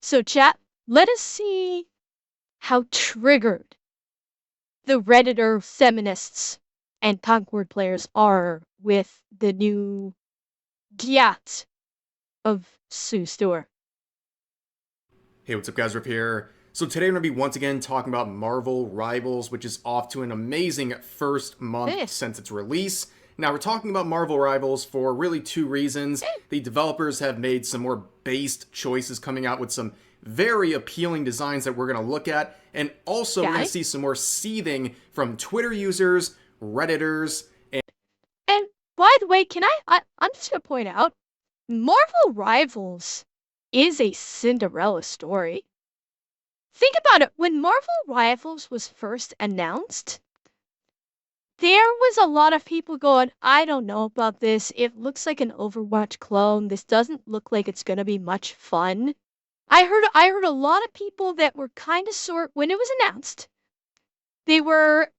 So chat, let us see how triggered the Redditor feminists and Concord players are with the new Giat of Sue Store. Hey, what's up, guys? Rip here. So today I'm going to be once again talking about Marvel Rivals, which is off to an amazing first month Eh, since its release. Now, we're talking about Marvel Rivals for really two reasons. eh, The developers have made some more based choices, coming out with some very appealing designs that we're going to look at, and also we're going okay. to see some more seething from Twitter users, Redditors, and And by the way, I'm just gonna point out, Marvel Rivals is a Cinderella story. Think about it, when Marvel Rivals was first announced, there was a lot of people going, I don't know about this. It looks like an Overwatch clone. This doesn't look like it's gonna be much fun. I heard a lot of people that were kind of sore when it was announced. They were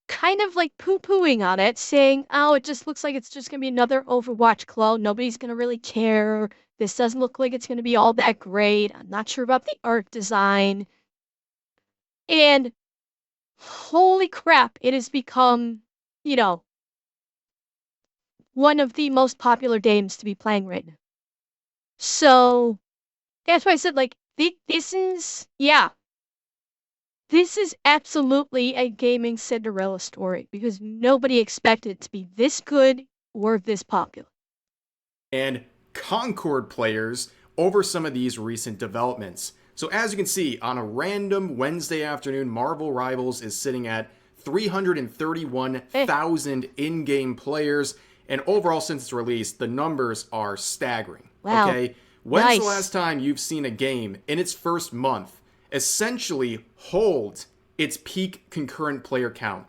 kind of like poo-pooing on it, saying, "Oh, it just looks like it's just gonna be another Overwatch clone. Nobody's gonna really care. This doesn't look like it's gonna be all that great. I'm not sure about the art design." And holy crap, it has become, you know, one of the most popular games to be playing right now. So that's why I said, like, this is absolutely a gaming Cinderella story because nobody expected it to be this good or this popular. and Concord players over some of these recent developments. So, as you can see, on a random Wednesday afternoon, Marvel Rivals is sitting at Eh, 331,000 in game players, and overall, since its release, the numbers are staggering. wow, Okay? When's the last nice. time you've seen a game in its first month essentially hold its peak concurrent player count?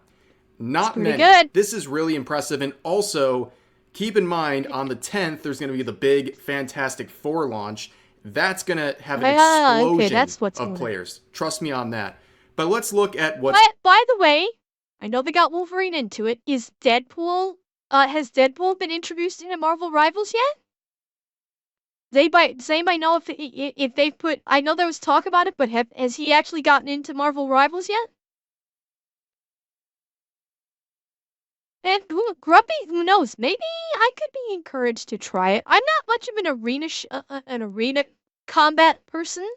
It's Not pretty many. good. This is really impressive. And also, keep in mind, on the 10th, there's going to be the big Fantastic Four launch. That's going to have an Ah, okay, explosion that's what's of going on. players. Trust me on that. But let's look at what's By the way, I know they got Wolverine into it. Has Deadpool been introduced into Marvel Rivals yet? Does anybody know if they've put? I know there was talk about it, but has he actually gotten into Marvel Rivals yet? And Grumpy, who knows? Maybe I could be encouraged to try it. I'm not much of an arena combat person.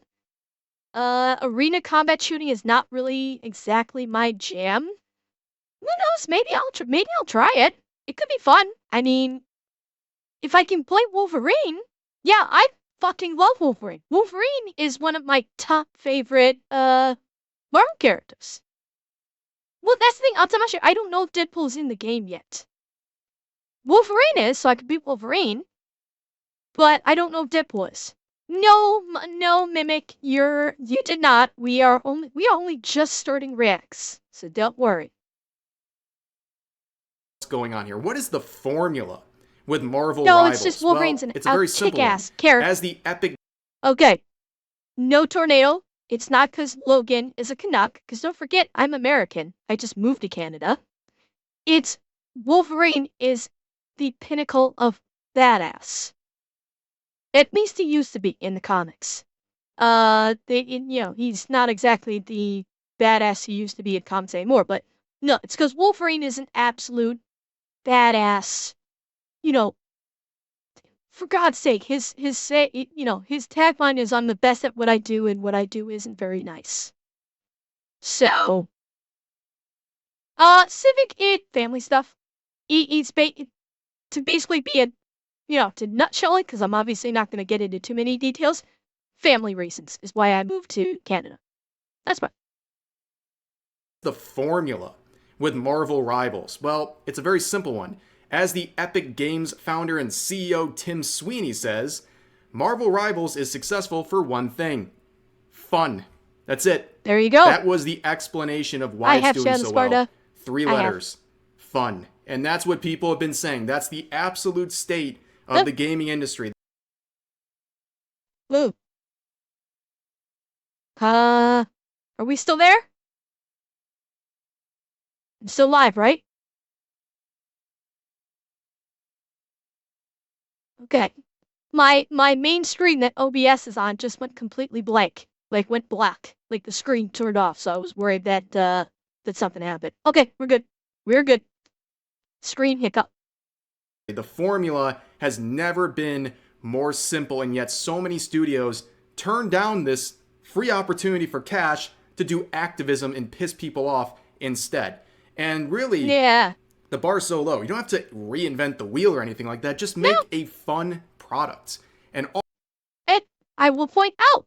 Arena combat shooting is not really exactly my jam. Who knows? Maybe I'll try it. It could be fun. I mean, if I can play Wolverine, yeah, I fucking love Wolverine. Wolverine is one of my top favorite Marvel characters. Well, that's the thing. I'll tell you, I don't know if Deadpool's in the game yet. Wolverine is, so I could beat Wolverine, but I don't know if Deadpool is. No, no, Mimic, you did not. We are only just starting Rex, so don't worry. going on here. What is the formula with Marvel No, it's just Rivals? Wolverine's Well, an it's a out very simple one. kick-ass character. As the epic Okay, no tornado. It's not because Logan is a Canuck, because don't forget, I'm American. I just moved to Canada. It's Wolverine is the pinnacle of badass. At least he used to be in the comics. He's not exactly the badass he used to be in comics anymore, but no, it's because Wolverine is an absolute badass. You know, for God's sake, his tagline is "I'm the best at what I do, and what I do isn't very nice." So, Civic, family stuff. It's to basically be to nutshell it, because I'm obviously not going to get into too many details. Family reasons is why I moved to Canada. That's why. the formula with Marvel Rivals? Well, it's a very simple one. As the Epic Games founder and CEO Tim Sweeney says, Marvel Rivals is successful for one thing: fun. That's it. There you go. That was the explanation of why I it's have doing Shannon so well. Sparta. Three I have. letters: fun. And that's what people have been saying. That's the absolute state of the gaming industry. Lou. Are we still there? I'm still live, right? Okay. my main screen that OBS is on just went completely blank. Like went black. Like the screen turned off, so I was worried that that something happened. Okay, we're good. We're good. Screen hiccup. The formula has never been more simple, and yet so many studios turn down this free opportunity for cash to do activism and piss people off instead. And really, Yeah. the bar's so low. You don't have to reinvent the wheel or anything like that. Just No. make a fun product. And And I will point out.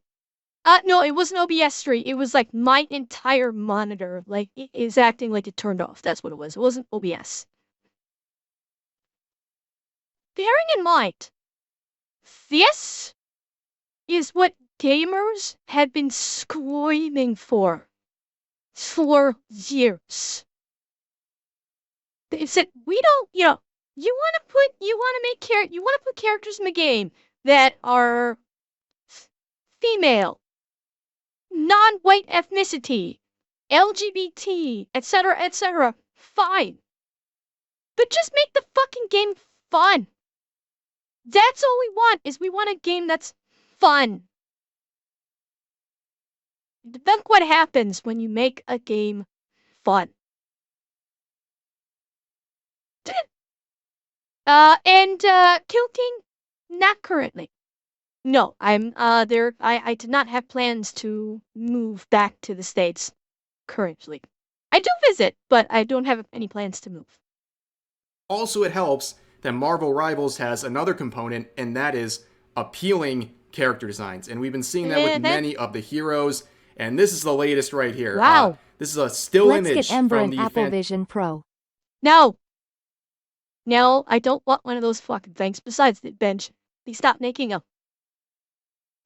No, it wasn't OBS stream. It was like my entire monitor, like, it is acting like it turned off. That's what it was. It wasn't OBS. Bearing in mind, this is what gamers have been screaming for years. They said, we don't, you want to put characters in the game that are female, non-white ethnicity, LGBT, etc., etc. Fine. But just make the fucking game fun. That's all we want, is we want a game that's fun. Look what happens when you make a game fun. Kill King, not currently. No, I'm there. I did not have plans to move back to the States currently. I do visit, but I don't have any plans to move. also, it helps that Marvel Rivals has another component, and that is appealing character designs. And we've been seeing that with many of the heroes. And this is the latest right here. Wow. This is a still Let's image get Ember from and the Apple Vision Pro. No. No, I don't want one of those fucking things. Besides, bench, they stopped making them.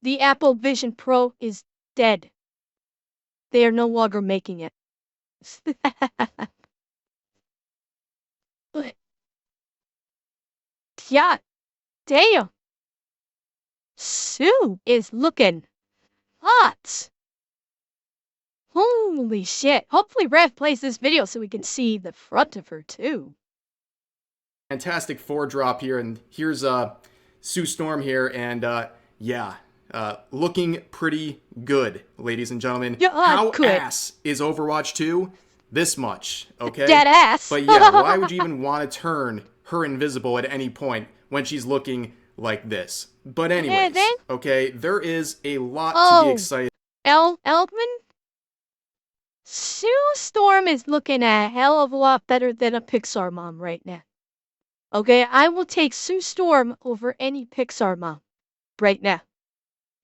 The Apple Vision Pro is dead. They are no longer making it. Yeah, damn. Sue is looking hot. Holy shit. Hopefully Rev plays this video so we can see the front of her too. Fantastic 4-drop here, and here's Sue Storm here, and yeah, looking pretty good, ladies and gentlemen. Yeah, how good. ass is Overwatch 2? This much, okay? Dead ass. But yeah, why would you even want to turn her invisible at any point when she's looking like this? But anyways, okay, there is a lot to be excited. Elkman? Sue Storm is looking a hell of a lot better than a Pixar mom right now. Okay, I will take Sue Storm over any Pixar mom right now.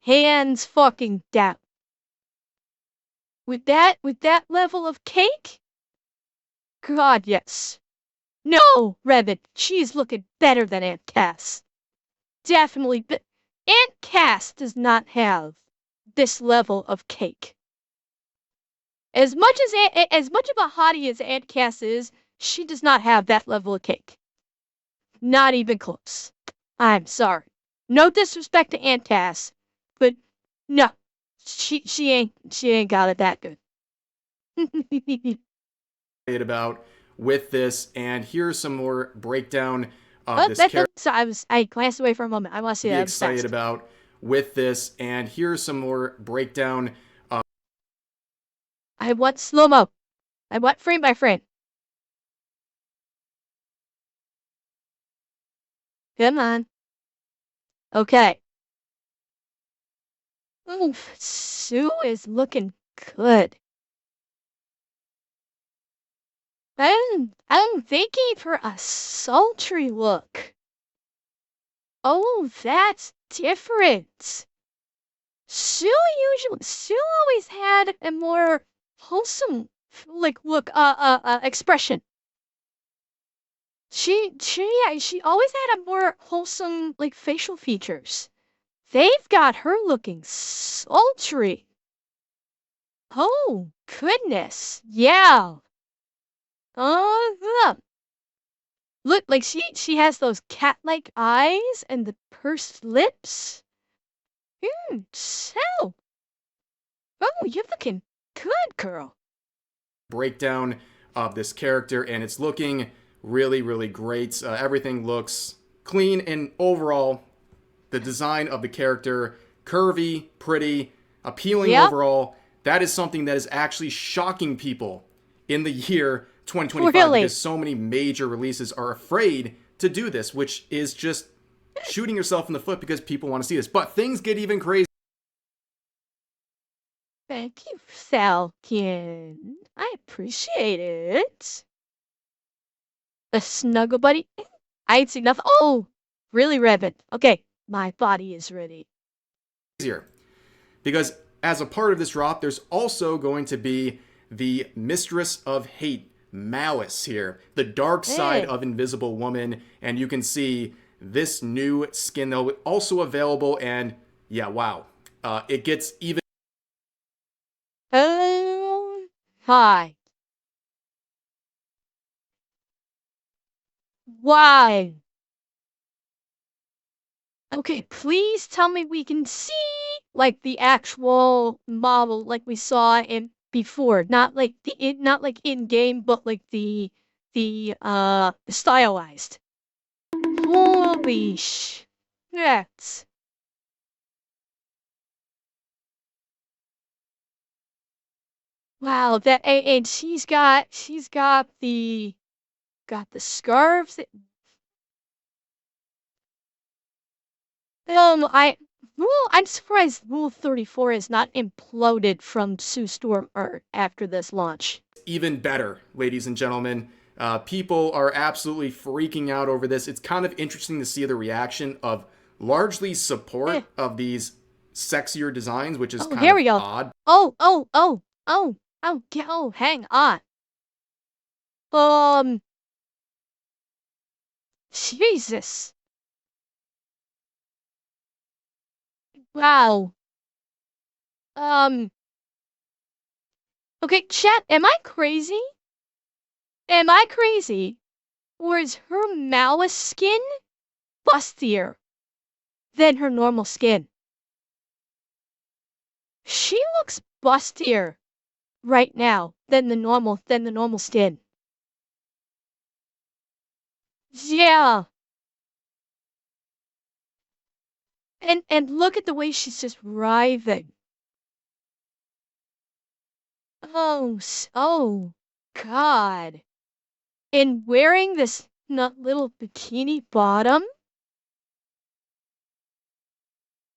Hands fucking down. With that level of cake? God, yes. No, Revan, she's looking better than Aunt Cass. Definitely, but Aunt Cass does not have this level of cake. As much of a hottie as Aunt Cass is, she does not have that level of cake. Not even close. I'm sorry. No disrespect to Aunt Cass, but no, she ain't got it that good. About with this, and here's some more breakdown of this character. So I glanced away for a moment. I want to see that. Excited about with this, and here's some more breakdown. I want slow-mo. I want frame by frame. Come on. Okay. Oof, Sue is looking good. I'm thinking for a sultry look. Oh, that's different. Sue always had a more wholesome look expression. She always had a more wholesome facial features. They've got her looking sultry. Oh goodness, yeah. Look, like she has those cat-like eyes and the pursed lips. So. Oh, you're looking good, girl. Breakdown of this character, and it's looking really, really great. Everything looks clean, and overall, The design of the character, curvy, pretty, appealing Yep. overall. That is something that is actually shocking people in the year 2025 Really. because so many major releases are afraid to do this, which is just shooting yourself in the foot because people want to see this. But things get even crazier. Thank you, Falcon. I appreciate it. A snuggle buddy? I ain't seen nothing. Oh, really, Rabbit? Okay, my body is ready. Because as a part of this drop, there's also going to be the Mistress of Hate, Malice here, the dark side Hey. of Invisible Woman, and you can see this new skin though also available, and yeah, wow, it gets even. Hello. Hi. Why? Okay, please tell me we can see like the actual model like we saw in before, not like not like in game, but like the stylized. Holy shit. Wow, that and she's got the scarves. I'm surprised Rule 34 is not imploded from Sue Storm after this launch. Even better, ladies and gentlemen. People are absolutely freaking out over this. It's kind of interesting to see the reaction of largely Eh. support of these sexier designs, which is Oh, kind here of we go. odd. Hang on. Um, Jesus. Wow. Um, okay, chat, am I crazy? Am I crazy? Or is her Malice skin bustier than her normal skin? She looks bustier right now than the normal skin. Yeah. And look at the way she's just writhing. Oh God. And wearing this nut little bikini bottom.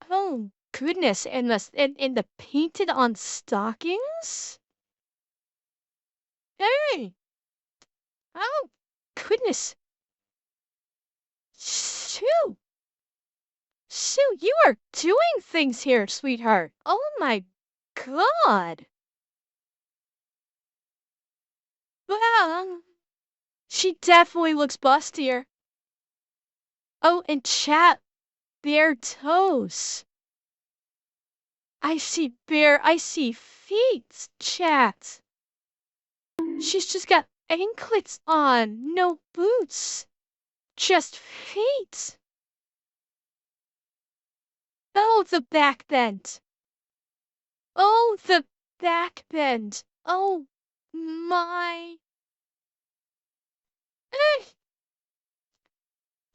Oh goodness, and the painted on stockings. Hey. Oh goodness. Sue. Sue, you are doing things here, sweetheart. Oh my God. Well, she definitely looks bustier. Oh, and chat, bare toes. I see feet, chat. She's just got anklets on, no boots, just feet. Oh, the back bend. Oh, the back bend. Oh, my. Eh.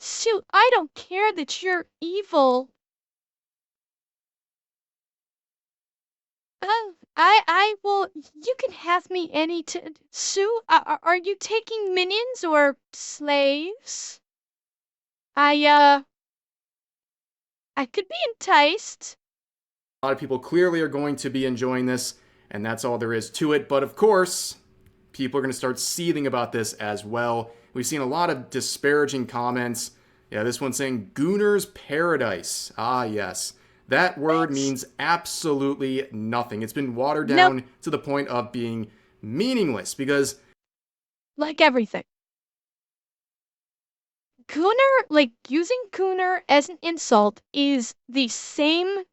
Shoot, I don't care that you're evil. I will. You can have me any. Sue, are you taking minions or slaves? I I could be enticed. A lot of people clearly are going to be enjoying this, and that's all there is to it. But of course, people are going to start seething about this as well. We've seen a lot of disparaging comments. Yeah, this one saying Gooner's Paradise. Ah, yes. That word Bitch. means absolutely nothing. It's been watered Nope. down to the point of being meaningless because Like everything. Gooner, like using gooner as an insult is the same.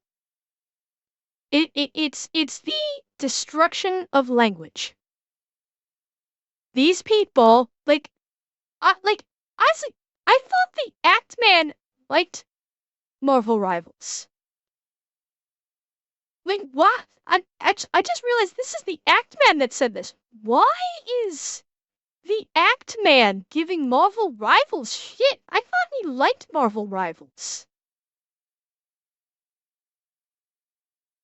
It's the destruction of language. These people, like, honestly, I thought the Act Man liked Marvel Rivals. Like, what? I just realized this is the Act Man that said this. Why is the Act Man giving Marvel Rivals shit? I thought he liked Marvel Rivals.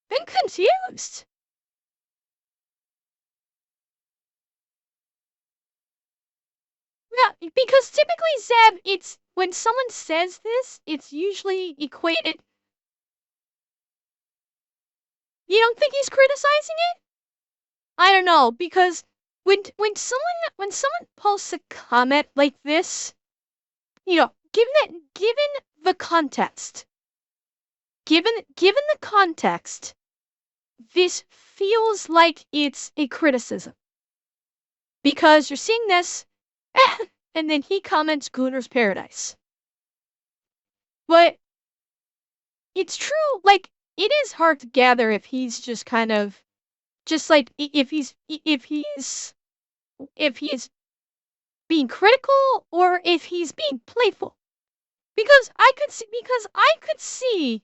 been confused. Yeah, because typically, Zeb, it's when someone says this, it's usually equated. You don't think he's criticizing it? I don't know, because when someone posts a comment like this, given the context, given the context, this feels like it's a criticism. Because you're seeing this, and then he comments Gooner's Paradise. But it's true, like, it is hard to gather if he's just kind of, just like, if he's being critical or if he's being playful. Because I could see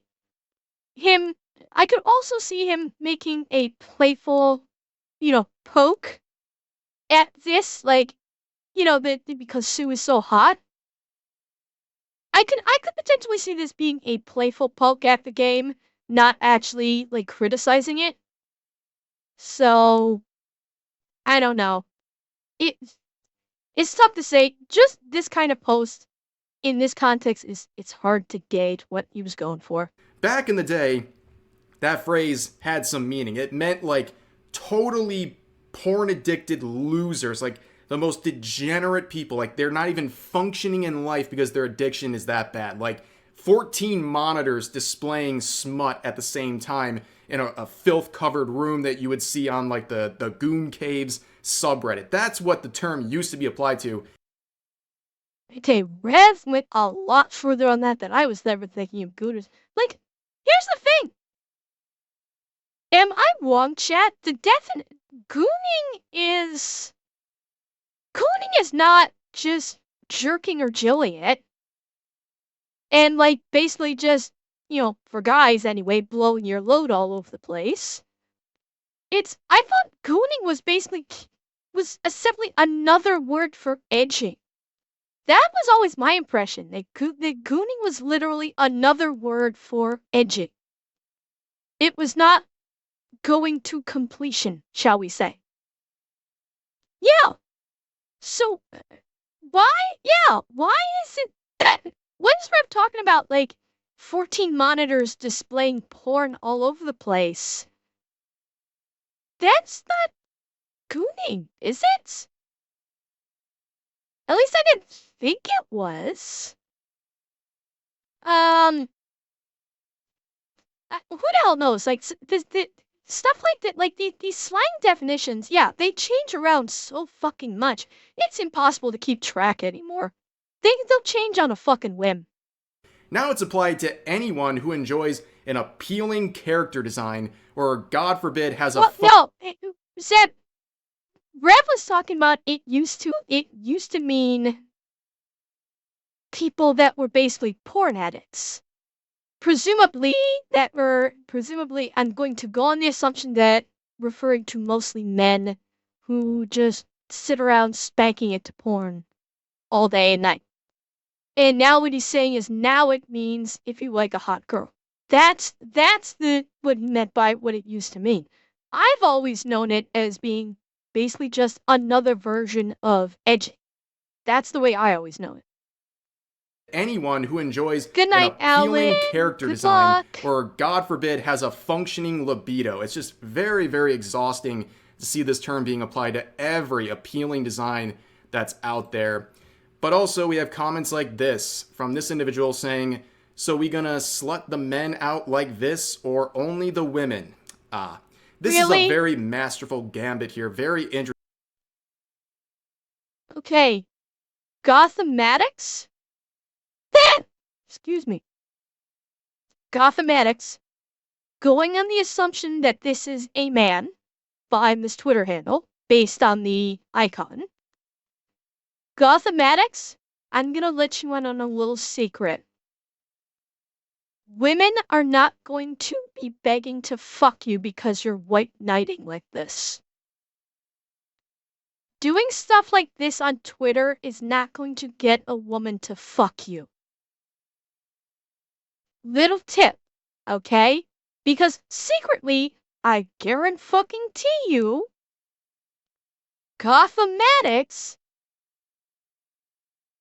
him, I could also see him making a playful, poke at this, like, because Sue is so hot. I could potentially see this being a playful poke at the game, not actually like criticizing it. So I don't know. It it's tough to say. Just this kind of post in this context it's hard to gauge what he was going for. Back in the day, that phrase had some meaning. It meant like totally porn addicted losers, like the most degenerate people. Like they're not even functioning in life because their addiction is that bad. Like 14 monitors displaying smut at the same time in a filth covered room that you would see on like the Goon Caves subreddit. That's what the term used to be applied to. Okay, Rev went a lot further on that than I was ever thinking of Gooners. Like, here's the thing. Am I wrong, chat? The definite gooning is not just jerking or jilling it. And like basically just, for guys anyway, blowing your load all over the place. I thought gooning was simply another word for edging. That was always my impression. That gooning was literally another word for edging. It was not going to completion, shall we say. Yeah. So, why is it that, what is Rev talking about, like, 14 monitors displaying porn all over the place? That's not gooning, is it? At least I didn't think it was. Who the hell knows? Like, the stuff like that, like these slang definitions, yeah, they change around so fucking much. It's impossible to keep track anymore. They'll change on a fucking whim. Now it's applied to anyone who enjoys an appealing character design or, God forbid, has a. No, Zeb, Rev was talking about it used to mean people that were basically porn addicts. Presumably, I'm going to go on the assumption that referring to mostly men who just sit around spanking it to porn all day and night. And now what he's saying is now it means if you like a hot girl. That's what he meant by what it used to mean. I've always known it as being basically just another version of edging. That's the way I always know it. Anyone who enjoys Good night, an appealing Alan. character Good design luck. or, God forbid, has a functioning libido. It's just very, very exhausting to see this term being applied to every appealing design that's out there. But also we have comments like this from this individual saying, so we gonna slut the men out like this or only the women? This Really? is a very masterful gambit here. Very interesting. Okay. Gothematics? Excuse me. Gothematics. Going on the assumption that this is a man behind this Twitter handle, based on the icon. Gothematics, I'm gonna let you in on a little secret. Women are not going to be begging to fuck you because you're white knighting like this. Doing stuff like this on Twitter is not going to get a woman to fuck you. Little tip, okay? Because secretly, I guarantee you, Gothamatic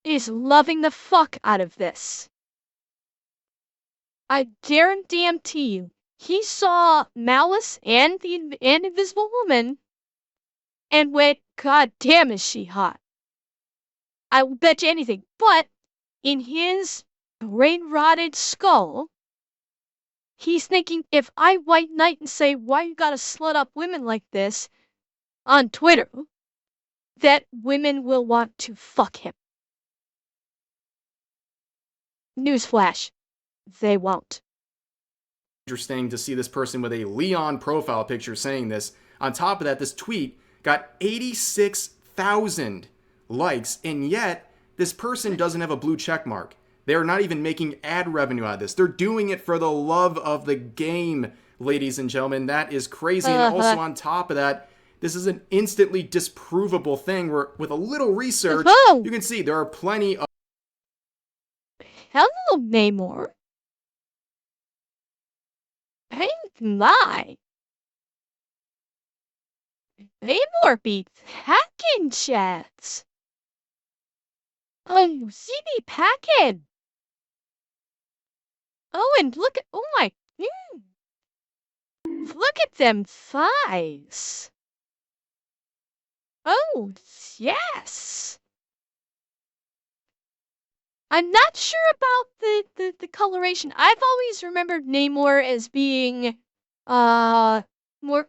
is loving the fuck out of this. I guarantee you, he saw Malice and the Invisible Woman and went, God damn, is she hot. I will bet you anything. But in his brain-rotted skull, he's thinking, if I white knight and say, why you gotta slut up women like this on Twitter, that women will want to fuck him. Newsflash, they won't. Interesting to see this person with a Leon profile picture saying this. On top of that, this tweet got 86,000 likes, and yet this person doesn't have a blue check mark. They're not even making ad revenue out of this. They're doing it for the love of the game, ladies and gentlemen. That is crazy. And also on top of that, this is an instantly disprovable thing where with a little research, you can see there are plenty of... Hello, Namor. Hey, my. Namor beats hacking chats. Oh, you see me packing. Oh, and look at, oh my, look at them thighs. Oh, yes. I'm not sure about the coloration. I've always remembered Namor as being, more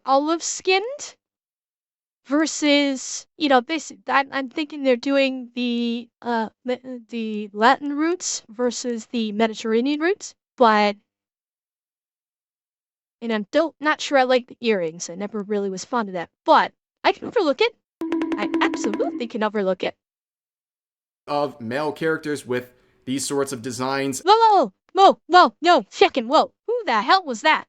olive-skinned versus, you know, this, I'm thinking they're doing the Latin roots versus the Mediterranean roots, but, and I'm not sure I like the earrings. I never really was fond of that, but I can overlook it. I absolutely can overlook it. Of male characters with these sorts of designs. Whoa, no, chicken, whoa. Who the hell was that?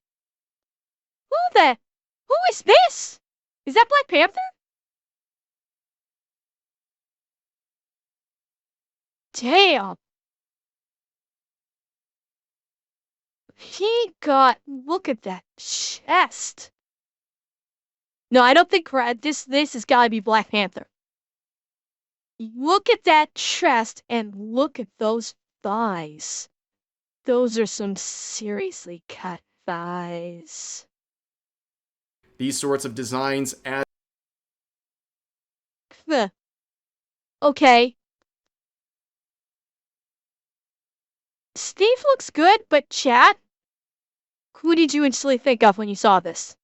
Who is this? Is that Black Panther? Damn. Look at that chest. No, I don't think this has gotta be Black Panther. Look at that chest and look at those thighs. Those are some seriously cut thighs. These sorts of designs as... Okay. Steve looks good, but chat? Who did you instantly think of when you saw this?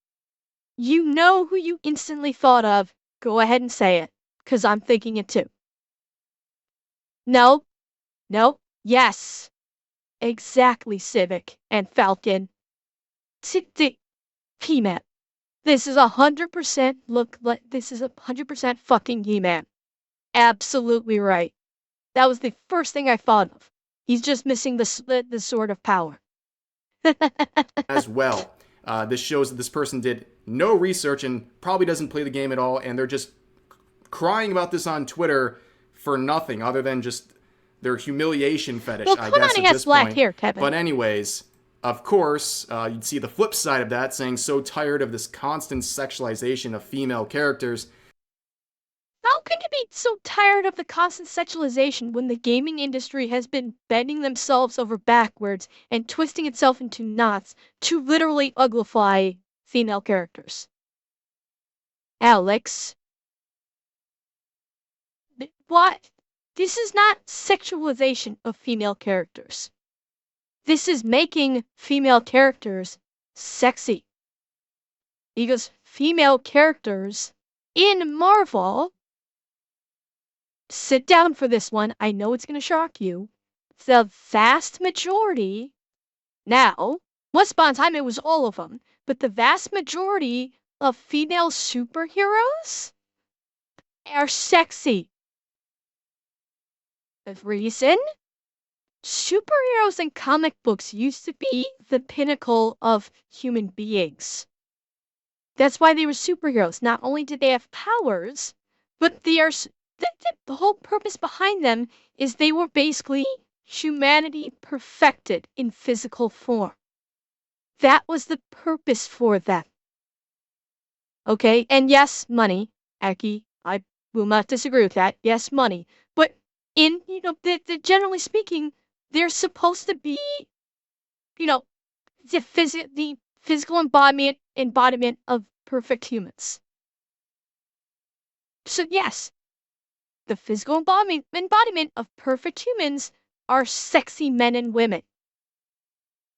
You know who you instantly thought of. Go ahead and say it, because I'm thinking it too. No. Yes. Exactly, Civic and Falcon. He-Man. This is 100% look like this is 100% fucking He-Man. Absolutely right. That was the first thing I thought of. He's just missing the sword of power. as well. This shows that this person did no research and probably doesn't play the game at all, and they're just crying about this on Twitter for nothing other than just their humiliation fetish, well, I guess, at this black point. Hair, Kevin. But anyways, of course, you'd see the flip side of that, saying so tired of this constant sexualization of female characters. How can you be so tired of the constant sexualization when the gaming industry has been bending themselves over backwards and twisting itself into knots to literally uglify female characters? Alex. What? This is not sexualization of female characters. This is making female characters sexy. Because female characters in Marvel, sit down for this one, I know it's going to shock you, the vast majority, now, once upon a time it was all of them, but the vast majority of female superheroes are sexy. The reason? Superheroes in comic books used to be the pinnacle of human beings. That's why they were superheroes. Not only did they have powers, but they are... The whole purpose behind them is they were basically humanity perfected in physical form. That was the purpose for them. Okay? And yes, money. Aki, I will not disagree with that. Yes, money. But in, generally speaking, they're supposed to be, the physical embodiment of perfect humans. So yes, the physical embodiment of perfect humans are sexy men and women.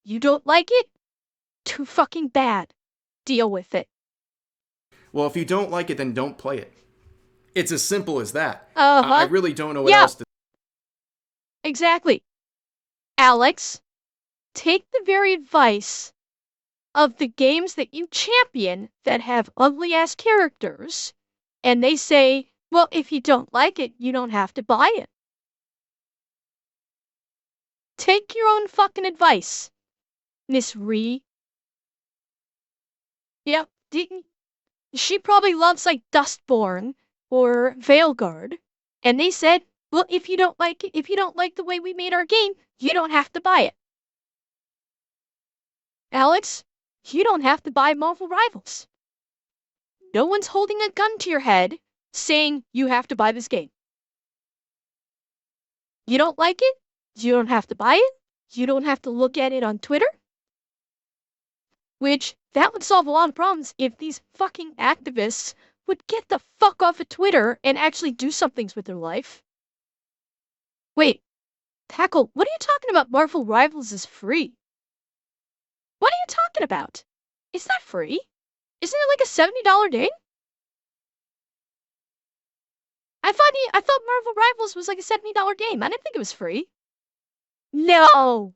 You don't like it? Too fucking bad. Deal with it. Well, if you don't like it, then don't play it. It's as simple as that. I Uh-huh. really don't know what Yeah, else to. exactly. Alex, take the very advice of the games that you champion that have ugly ass characters, and they say, well, if you don't like it, you don't have to buy it. Take your own fucking advice, Miss Ree. Yep, she probably loves like Dustborn or Veilguard, and they said, well, if you don't like it, if you don't like the way we made our game, you don't have to buy it. Alex, you don't have to buy Marvel Rivals. No one's holding a gun to your head saying you have to buy this game. You don't like it? You don't have to buy it. You don't have to look at it on Twitter. Which, that would solve a lot of problems if these fucking activists would get the fuck off of Twitter and actually do some things with their life. Wait, Tackle, what are you talking about? Marvel Rivals is free. What are you talking about? It's not free. Isn't it like a $70 game? I thought Marvel Rivals was like a $70 game. I didn't think it was free. No.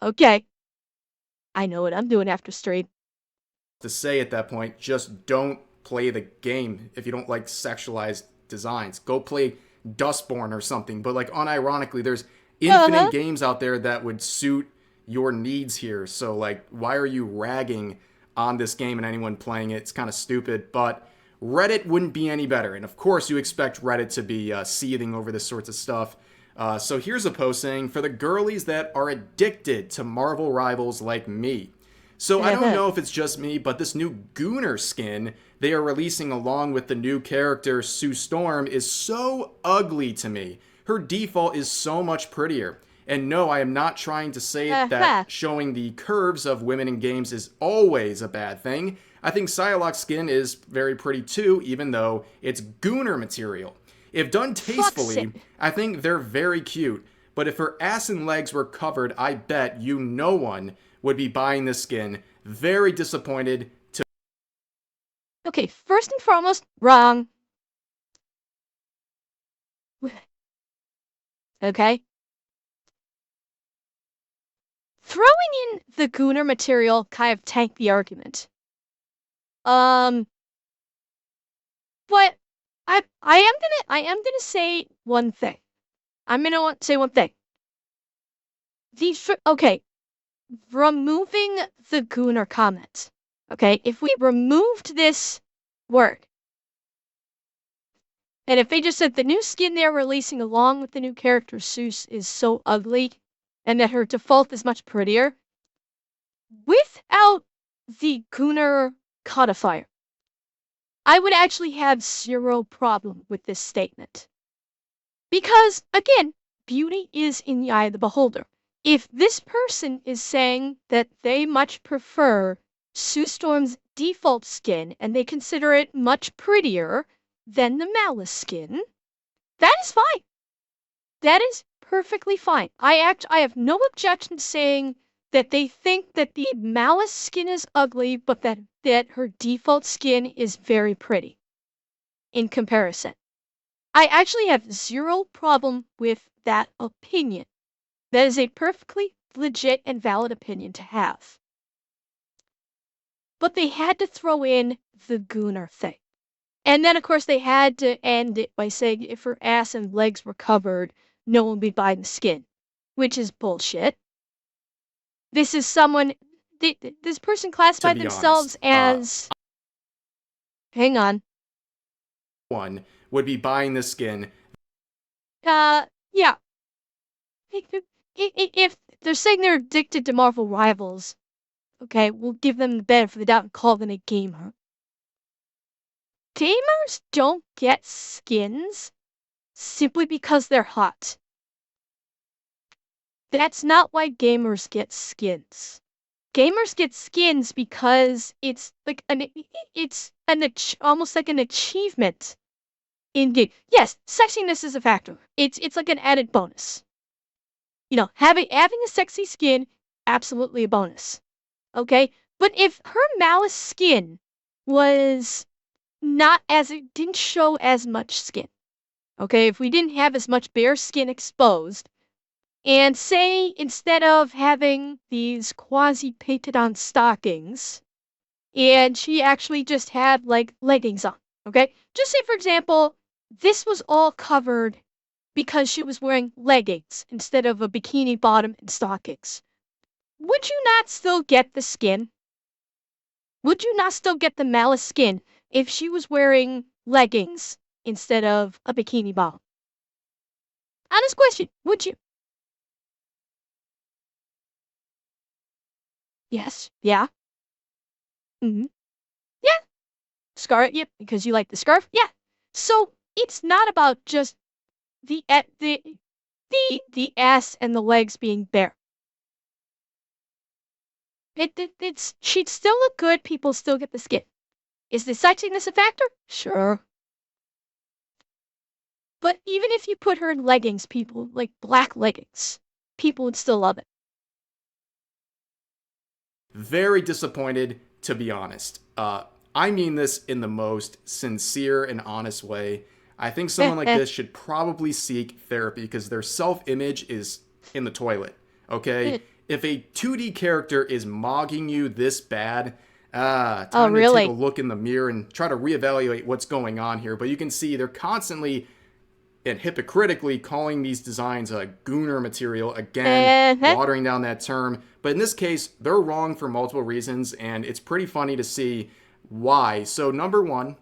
Okay. I know what I'm doing after stream. To say at that point, just don't play the game if you don't like sexualized designs. Go play Dustborn or something. But like unironically, there's infinite games out there that would suit your needs here. So like, why are you ragging on this game and anyone playing it? It's kind of stupid. But Reddit wouldn't be any better. And of course, you expect Reddit to be seething over this sorts of stuff. So here's a post saying, for the girlies that are addicted to Marvel Rivals like me. So I don't know if it's just me, but this new Gooner skin they are releasing along with the new character Sue Storm is so ugly to me. Her default is so much prettier. And no, I am not trying to say that showing the curves of women in games is always a bad thing. I think Psylocke's skin is very pretty too, even though it's Gooner material. If done tastefully, I think they're very cute. But if her ass and legs were covered, I bet no one would be buying this skin. Very disappointed to. Okay, first and foremost, wrong. Okay? Throwing in the Gooner material kind of tanked the argument. But I am gonna say one thing. I'm gonna say one thing. Okay, removing the Gooner comment. Okay, if we removed this word, and if they just said the new skin they're releasing along with the new character Seuss is so ugly, and that her default is much prettier, without the Gooner codifier, I would actually have zero problem with this statement. Because, again, beauty is in the eye of the beholder. If this person is saying that they much prefer Sue Storm's default skin and they consider it much prettier than the Malice skin, that is fine. That is perfectly fine. I have no objection to saying that they think that the Malice skin is ugly, but that her default skin is very pretty in comparison. I actually have zero problem with that opinion. That is a perfectly legit and valid opinion to have. But they had to throw in the Gooner thing. And then, of course, they had to end it by saying if her ass and legs were covered, no one would be buying the skin, which is bullshit. This is someone, this person classified themselves as. Hang on. One would be buying the skin. Yeah. if they're saying they're addicted to Marvel Rivals, okay, we'll give them the benefit of the doubt and call them a gamer. Gamers don't get skins simply because they're hot. That's not why gamers get skins. Gamers get skins because it's like almost like an achievement. Indeed, yes, sexiness is a factor. It's like an added bonus. You know, having a sexy skin, absolutely a bonus. Okay, but if her Malice skin was not as it didn't show as much skin. Okay, if we didn't have as much bare skin exposed, and say instead of having these quasi painted on stockings, and she actually just had like leggings on, okay? Just say, for example, this was all covered because she was wearing leggings instead of a bikini bottom and stockings. Would you not still get the skin? Would you not still get the Malice skin if she was wearing leggings instead of a bikini bottom? Honest question, would you? Yes, yeah. Mm-hmm. Yeah. Scarlet, yep, because you like the scarf. Yeah. So it's not about just the ass and the legs being bare. It's she'd still look good. People still get the skin. Is the sexiness a factor? Sure. But even if you put her in leggings, people like black leggings, people would still love it. Very disappointed, to be honest. I mean this in the most sincere and honest way. I think someone like this should probably seek therapy because their self-image is in the toilet. Okay? If a 2D character is mogging you this bad, time to take a look in the mirror and try to reevaluate what's going on here. But you can see they're constantly and hypocritically calling these designs a gooner material, again, watering down that term. But in this case, they're wrong for multiple reasons, and it's pretty funny to see why. So number one,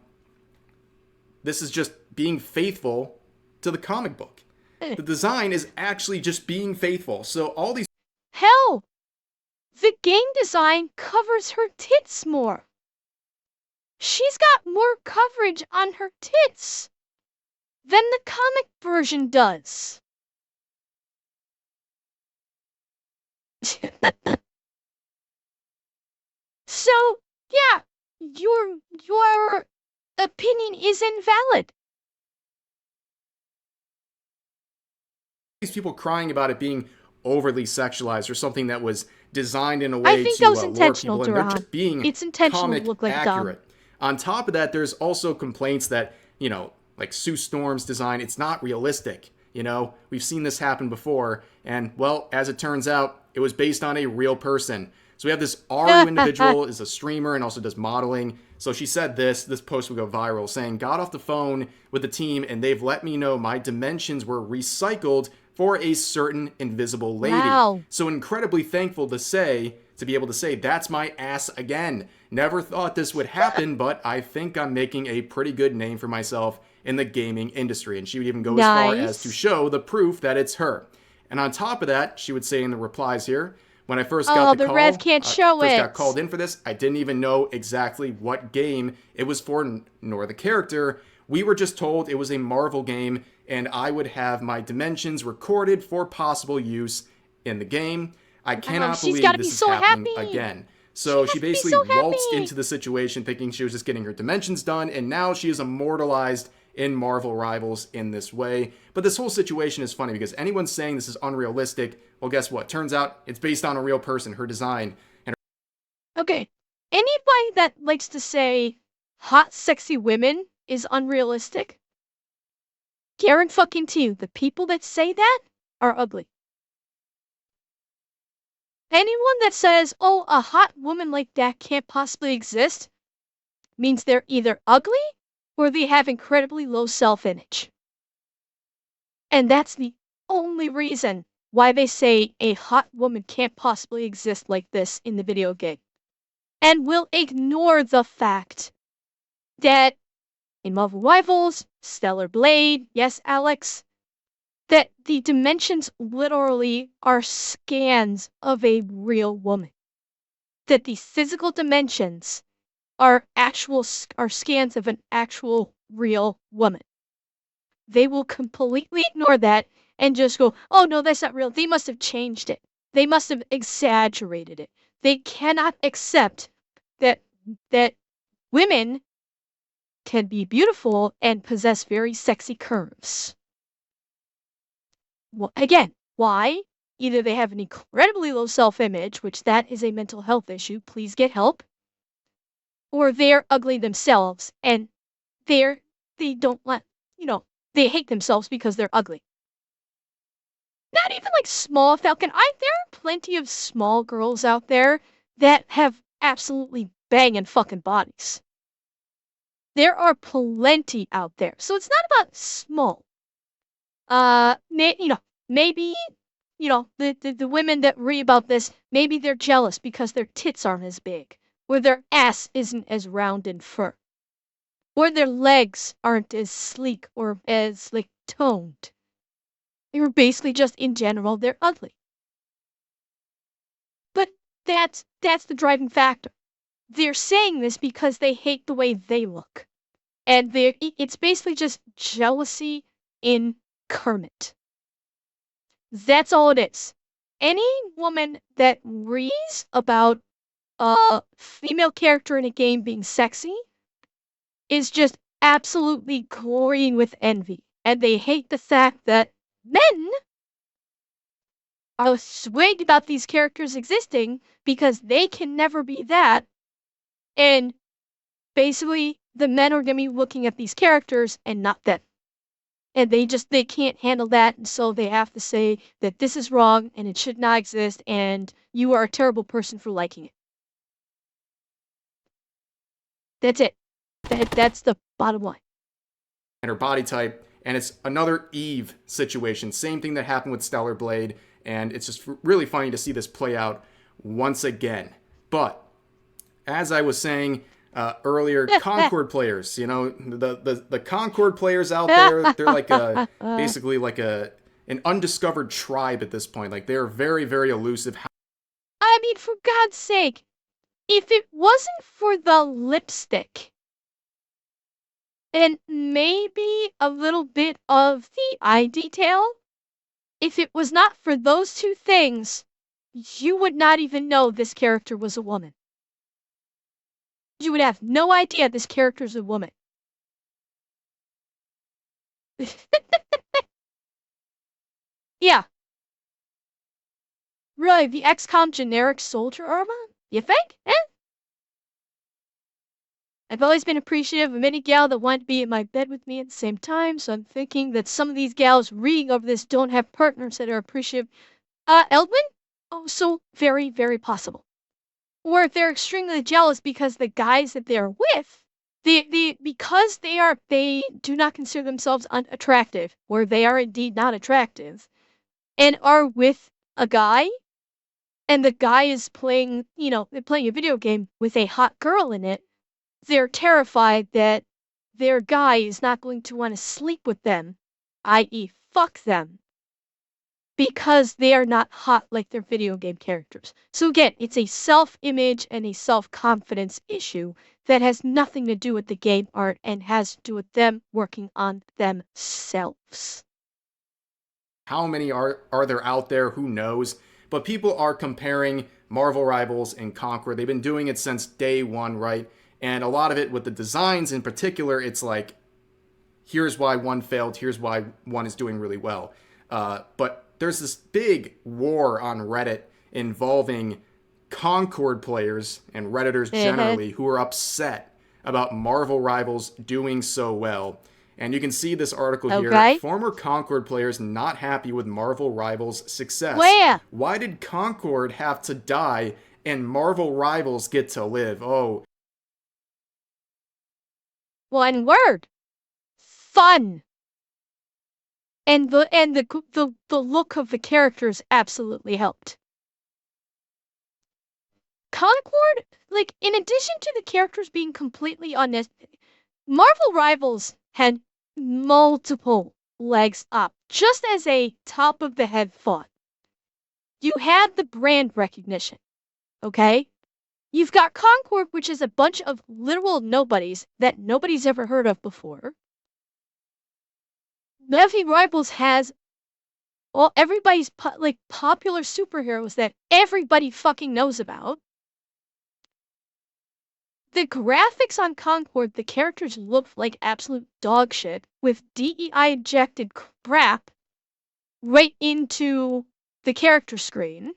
this is just being faithful to the comic book. The design is actually just being faithful. So all these... Hell! The game design covers her tits more. She's got more coverage on her tits than the comic version does. So, yeah, your opinion is invalid. These people crying about it being overly sexualized or something that was designed in a way to lure people in. They're just being comic accurate. On top of that, there's also complaints that, you know, like Sue Storm's design, it's not realistic. You know, we've seen this happen before, and, well, as it turns out, it was based on a real person. So we have this Aru individual, is a streamer and also does modeling. So she said this post would go viral, saying, got off the phone with the team and they've let me know my dimensions were recycled for a certain invisible lady. Wow. So incredibly thankful to be able to say, that's my ass again. Never thought this would happen, but I think I'm making a pretty good name for myself in the gaming industry. And she would even go as far as to show the proof that it's her. And on top of that, she would say in the replies here, when I first got the call, Rev can't show first got called in for this, I didn't even know exactly what game it was for, nor the character. We were just told it was a Marvel game, and I would have my dimensions recorded for possible use in the game. I cannot believe this is happening again. So she basically waltzed into the situation thinking she was just getting her dimensions done, and now she is immortalized in Marvel Rivals in this way. But this whole situation is funny because anyone saying this is unrealistic, well, guess what? Turns out it's based on a real person, her design. And okay, anybody that likes to say hot, sexy women is unrealistic, guarantee you, the people that say that are ugly. Anyone that says, oh, a hot woman like that can't possibly exist, means they're either ugly or they have incredibly low self-image. And that's the only reason why they say a hot woman can't possibly exist like this in the video game. And will ignore the fact that in Marvel Rivals, Stellar Blade, yes, Alex, that the dimensions literally are scans of a real woman. That the physical dimensions are scans of an actual real woman. They will completely ignore that and just go, oh no, that's not real. They must have changed it. They must have exaggerated it. They cannot accept that women can be beautiful and possess very sexy curves. Well, again, why? Either they have an incredibly low self-image, which that is a mental health issue, please get help, or they're ugly themselves and they don't let, they hate themselves because they're ugly. Not even like small Falcon. There are plenty of small girls out there that have absolutely banging fucking bodies. There are plenty out there. So it's not about small. Maybe, the women that read about this, maybe they're jealous because their tits aren't as big, or their ass isn't as round and firm, or their legs aren't as sleek or as, like, toned. They were basically just, in general, they're ugly. But that's the driving factor. They're saying this because they hate the way they look. And it's basically just jealousy incarnate. That's all it is. Any woman that reads about a female character in a game being sexy is just absolutely glorying with envy. And they hate the fact that men are swayed about these characters existing because they can never be that. And basically, the men are going to be looking at these characters and not them. And they can't handle that, and so they have to say that this is wrong and it should not exist and you are a terrible person for liking it. That's it. That's the bottom line. And her body type, and it's another Eve situation. Same thing that happened with Stellar Blade, and it's just really funny to see this play out once again. But as I was saying earlier, Concord players, the Concord players out there, they're like basically like an undiscovered tribe at this point. Like, they're very, very elusive. I mean, for God's sake, if it wasn't for the lipstick and maybe a little bit of the eye detail, if it was not for those two things, you would not even know this character was a woman. You would have no idea this character's a woman. Yeah. Really, the XCOM generic soldier armor? You think? I've always been appreciative of any gal that wanted to be in my bed with me at the same time, so I'm thinking that some of these gals reading over this don't have partners that are appreciative. Eldwin? Oh, so very, very possible. Or if they're extremely jealous because the guys that they're with, because they do not consider themselves unattractive, or they are indeed not attractive, and are with a guy, and the guy is playing, they're playing a video game with a hot girl in it, they're terrified that their guy is not going to want to sleep with them, i.e. fuck them, because they are not hot like their video game characters. So again, it's a self-image and a self-confidence issue that has nothing to do with the game art and has to do with them working on themselves. How many are there out there? Who knows? But people are comparing Marvel Rivals and Conquer. They've been doing it since day one, right? And a lot of it with the designs in particular, it's like, here's why one failed, here's why one is doing really well. But there's this big war on Reddit involving Concord players and Redditors generally who are upset about Marvel Rivals doing so well. And you can see this article here. Former Concord players not happy with Marvel Rivals' success. Where? Why did Concord have to die and Marvel Rivals get to live? Oh. One word. Fun. And the look of the characters absolutely helped. Concord, like, in addition to the characters being completely unnecessary, Marvel Rivals had multiple legs up. Just as a top of the head thought. You had the brand recognition, okay? You've got Concord, which is a bunch of literal nobodies that nobody's ever heard of before. Navy Rivals has everybody's popular superheroes that everybody fucking knows about. The graphics on Concord, the characters look like absolute dog shit with DEI injected crap right into the character screen.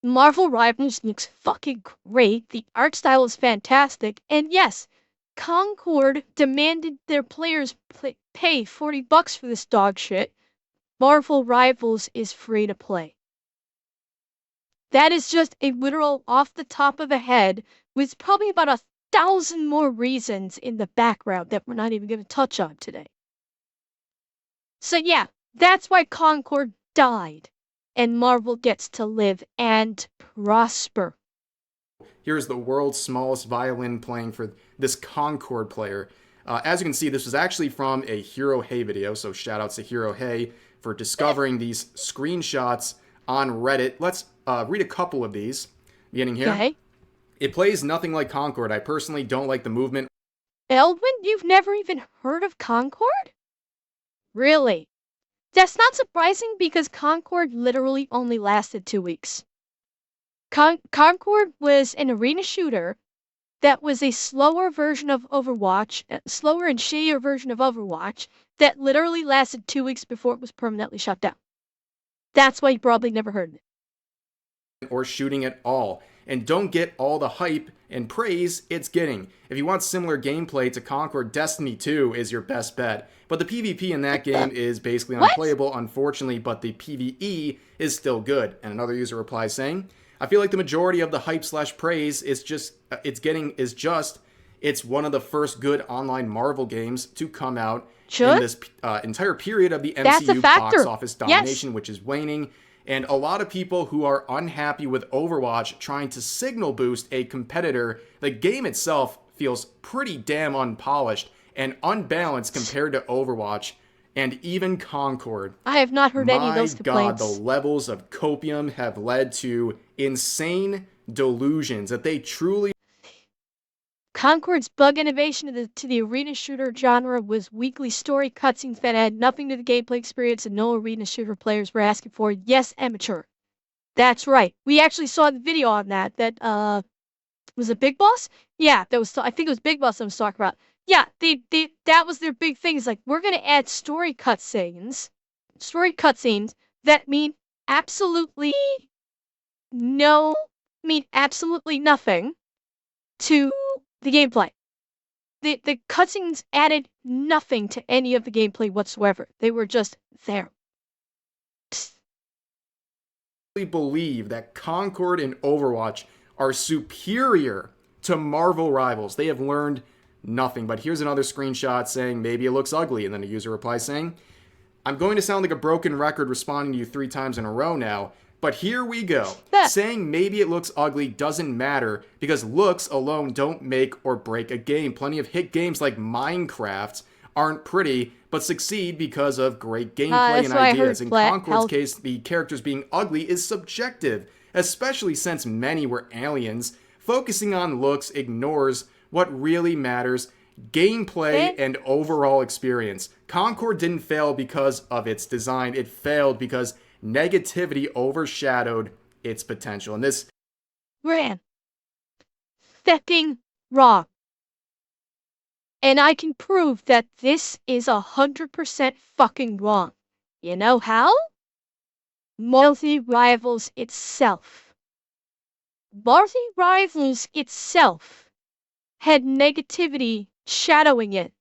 Marvel Rivals looks fucking great. The art style is fantastic. And yes, Concord demanded their players pay $40 for this dog shit. Marvel Rivals is free to play. That is just a literal off the top of the head with probably about 1,000 more reasons in the background that we're not even going to touch on today. So yeah, that's why Concord died and Marvel gets to live and prosper. Here's the world's smallest violin playing for this Concord player. As you can see, this was actually from a Hero Hey video, so shout outs to Hero Hey for discovering these screenshots on Reddit. Let's read a couple of these. Beginning here. Okay. It plays nothing like Concord. I personally don't like the movement. Elwin, you've never even heard of Concord? Really? That's not surprising because Concord literally only lasted 2 weeks. Concord was an arena shooter that was a slower version of Overwatch, slower and shadier version of Overwatch that literally lasted 2 weeks before it was permanently shut down. That's why you probably never heard of it. Or shooting at all. And don't get all the hype and praise it's getting. If you want similar gameplay to Concord, Destiny 2 is your best bet. But the PvP in that game is basically unplayable, unfortunately, but the PvE is still good. And another user replies saying, I feel like the majority of the hype/praise it's one of the first good online Marvel games to come out in this entire period of the MCU box office domination, which is waning. And a lot of people who are unhappy with Overwatch trying to signal boost a competitor, the game itself feels pretty damn unpolished and unbalanced compared to Overwatch and even Concord. I have not heard any of those complaints. My God, the levels of copium have led to insane delusions that they truly... Concord's bug innovation to the arena shooter genre was weekly story cutscenes that had nothing to the gameplay experience and no arena shooter players were asking for. Yes, amateur. That's right. We actually saw the video on that. Was it Big Boss? Yeah, I think it was Big Boss I was talking about. Yeah, that was their big thing. It's like, we're gonna add story cutscenes that mean absolutely nothing to the gameplay. The cutscenes added nothing to any of the gameplay whatsoever. They were just there. I believe that Concord and Overwatch are superior to Marvel Rivals. They have learned nothing. But here's another screenshot saying maybe it looks ugly, and then a user replies saying, I'm going to sound like a broken record responding to you 3 times in a row now, but here we go. Saying maybe it looks ugly doesn't matter because looks alone don't make or break a game. Plenty of hit games like Minecraft aren't pretty, but succeed because of great gameplay and ideas. In Concord's case, the characters being ugly is subjective, especially since many were aliens. Focusing on looks ignores what really matters, gameplay and overall experience. Concord didn't fail because of its design. It failed because negativity overshadowed its potential. And this ran fucking wrong. And I can prove that this is 100% fucking wrong. You know how? Marvel Rivals itself. Marvel Rivals itself had negativity shadowing it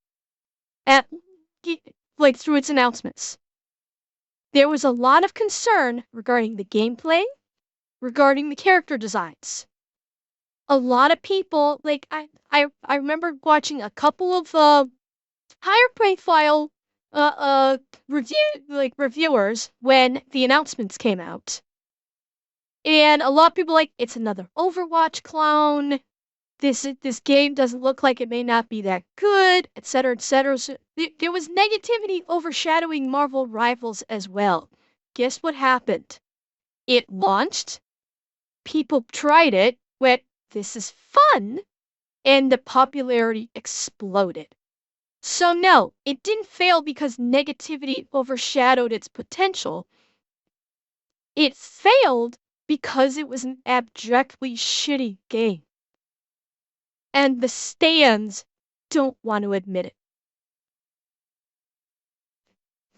through its announcements. There was a lot of concern regarding the gameplay, regarding the character designs. A lot of people, I remember watching a couple of higher profile reviewers when the announcements came out. And a lot of people it's another Overwatch clone. this game doesn't look like it may not be that good, etc., etc. So there was negativity overshadowing Marvel Rivals as well. Guess what happened? It launched, people tried it, went, this is fun, and the popularity exploded. So no, it didn't fail because negativity overshadowed its potential. It failed because it was an abjectly shitty game. And the stands don't want to admit it.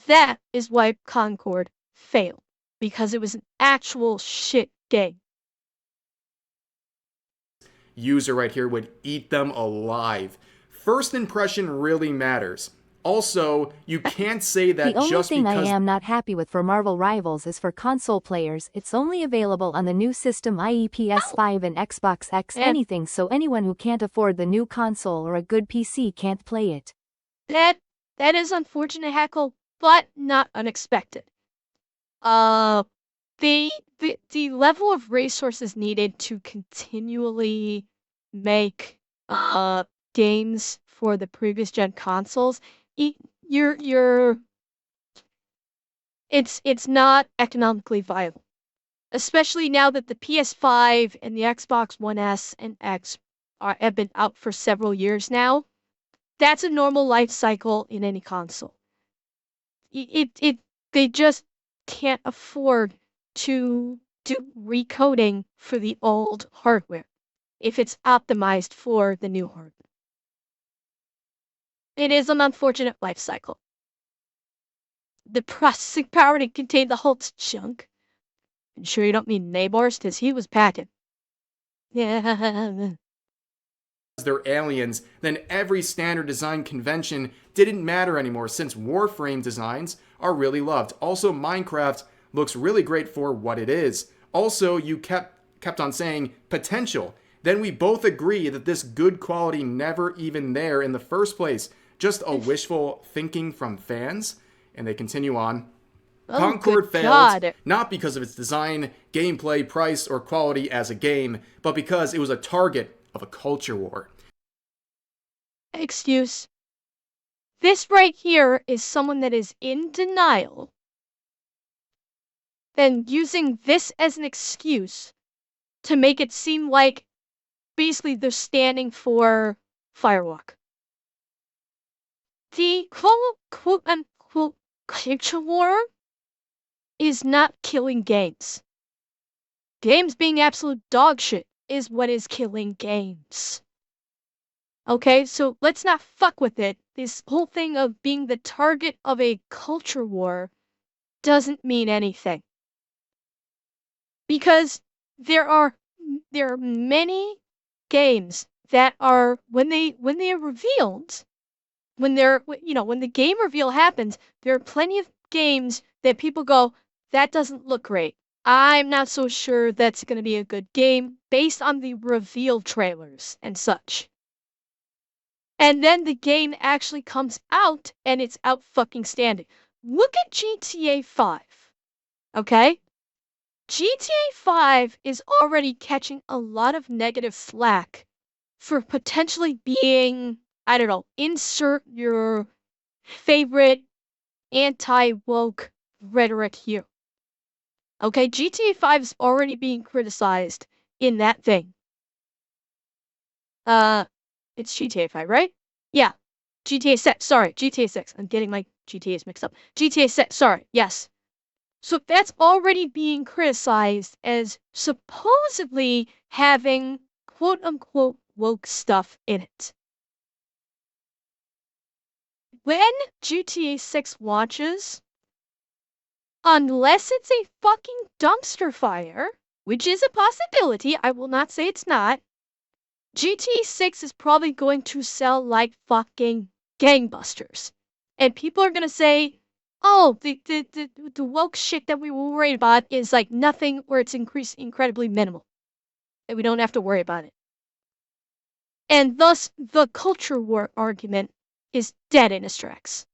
That is why Concord failed, because it was an actual shit game. User right here would eat them alive. First impression really matters. Also, you can't say that The only just thing because I am not happy with for Marvel Rivals is for console players, it's only available on the new system, i.e. PS5 and Xbox X anything, so anyone who can't afford the new console or a good PC can't play it. That is unfortunate, Heckle, but not unexpected. The level of resources needed to continually make games for the previous gen consoles, it's not economically viable. Especially now that the PS5 and the Xbox One S and X have been out for several years now. That's a normal life cycle in any console. They just can't afford to do recoding for the old hardware if it's optimized for the new hardware. It is an unfortunate life cycle. The processing power to contain the whole chunk. I'm sure you don't mean neighbors, because he was packing. Yeah. they're aliens, then every standard design convention didn't matter anymore since Warframe designs are really loved. Also, Minecraft looks really great for what it is. Also, you kept on saying potential. Then we both agree that this good quality never even there in the first place. Just a wishful thinking from fans. And they continue on. Oh, Concord good failed, God. not because of its design, gameplay, price, or quality as a game, but because it was a target of a culture war. Excuse. This right here is someone that is in denial, then using this as an excuse to make it seem like basically they're standing for Firewalk. The quote unquote culture war is not killing games. Games being absolute dog shit is what is killing games. Okay, so let's not fuck with it. This whole thing of being the target of a culture war doesn't mean anything. Because there are many games that are when they are revealed, when the game reveal happens, there are plenty of games that people go, that doesn't look great. I'm not so sure that's going to be a good game based on the reveal trailers and such. And then the game actually comes out and it's out fucking standing. Look at GTA 5. Okay? GTA 5 is already catching a lot of negative slack for potentially being, I don't know, insert your favorite anti-woke rhetoric here. Okay, GTA 5 is already being criticized in that thing. It's GTA 5, right? Yeah. GTA 6, sorry, GTA 6. I'm getting my GTAs mixed up. GTA 6, sorry, yes. So that's already being criticized as supposedly having quote-unquote woke stuff in it. When GTA 6 launches, unless it's a fucking dumpster fire, which is a possibility, I will not say it's not, GTA 6 is probably going to sell like fucking gangbusters. And people are gonna say, oh, the woke shit that we were worried about is like nothing, where it's incredibly minimal. And we don't have to worry about it. And thus, the culture war argument is dead in its tracks.